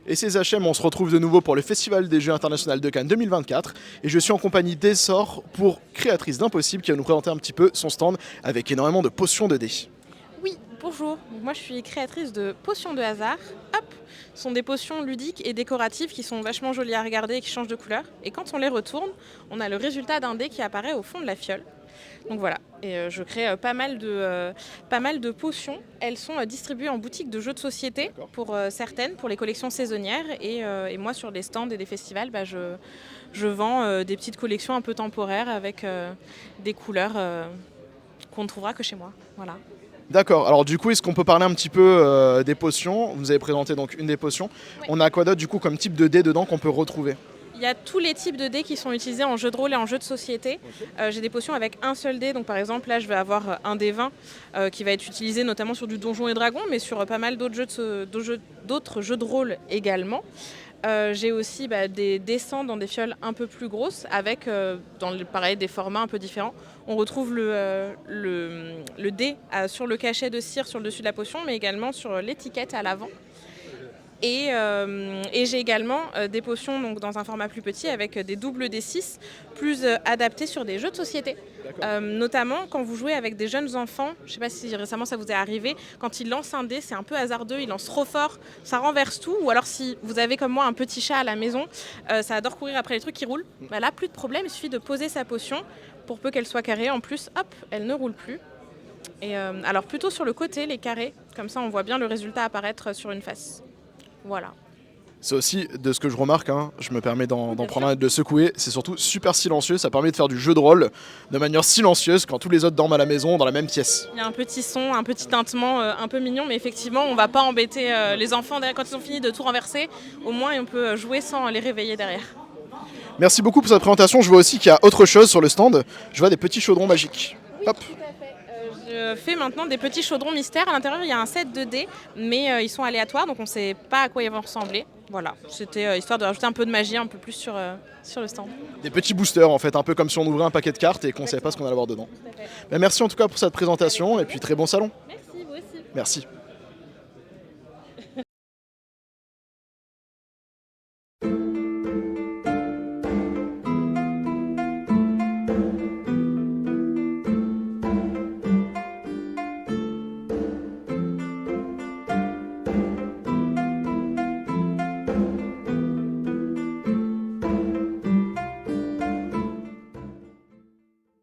Et ces HM, on se retrouve de nouveau pour le Festival des Jeux internationaux de Cannes 2024. Et je suis en compagnie d'Essor pour Créatrice d'Impossible qui va nous présenter un petit peu son stand avec énormément de potions de dés. Oui, bonjour. Donc moi je suis créatrice de potions de hasard. Hop, ce sont des potions ludiques et décoratives qui sont vachement jolies à regarder et qui changent de couleur. Et quand on les retourne, on a le résultat d'un dé qui apparaît au fond de la fiole. Donc voilà, et je crée pas mal de potions. Elles sont distribuées en boutique de jeux de société pour certaines, pour les collections saisonnières. Et moi sur des stands et des festivals, je vends des petites collections un peu temporaires avec des couleurs qu'on ne trouvera que chez moi. Voilà. D'accord, alors du coup, est-ce qu'on peut parler un petit peu des potions? Vous avez présenté donc une des potions. Oui. On a quoi d'autre du coup comme type de dés dedans qu'on peut retrouver? Il y a tous les types de dés qui sont utilisés en jeu de rôle et en jeu de société. J'ai des potions avec un seul dé. Donc par exemple, là, je vais avoir un dé 20 qui va être utilisé notamment sur du Donjon et Dragon, mais sur pas mal d'autres jeux de rôle également. J'ai aussi des dessins dans des fioles un peu plus grosses, avec pareil, des formats un peu différents. On retrouve le dé sur le cachet de cire sur le dessus de la potion, mais également sur l'étiquette à l'avant. Et j'ai également des potions donc, dans un format plus petit avec des doubles D6 plus adaptés sur des jeux de société. Notamment quand vous jouez avec des jeunes enfants, je ne sais pas si récemment ça vous est arrivé, quand ils lancent un dé, c'est un peu hasardeux, ils lancent trop fort, ça renverse tout. Ou alors si vous avez comme moi un petit chat à la maison, ça adore courir après les trucs qui roulent. Là, plus de problème, il suffit de poser sa potion pour peu qu'elle soit carrée. En plus, hop, elle ne roule plus. Et alors plutôt sur le côté, les carrés, comme ça on voit bien le résultat apparaître sur une face. Voilà. C'est aussi de ce que je remarque, hein, je me permets d'en Bien prendre sûr. un et de le secouer, c'est surtout super silencieux, ça permet de faire du jeu de rôle de manière silencieuse quand tous les autres dorment à la maison dans la même pièce. Il y a un petit son, un petit tintement un peu mignon, mais effectivement, on va pas embêter les enfants derrière quand ils ont fini de tout renverser. Au moins, on peut jouer sans les réveiller derrière. Merci beaucoup pour cette présentation, je vois aussi qu'il y a autre chose sur le stand, je vois des petits chaudrons magiques. Oui, Hop. tout à fait. Je fais maintenant des petits chaudrons mystères. À l'intérieur, il y a un set de dés, mais ils sont aléatoires, donc on ne sait pas à quoi ils vont ressembler. Voilà, c'était histoire de rajouter un peu de magie, un peu plus sur le stand. Des petits boosters en fait, un peu comme si on ouvrait un paquet de cartes et qu'on ne savait pas ce qu'on allait avoir dedans. Tout à fait. Merci en tout cas pour cette présentation et puis très bon salon. Merci, vous aussi. Merci.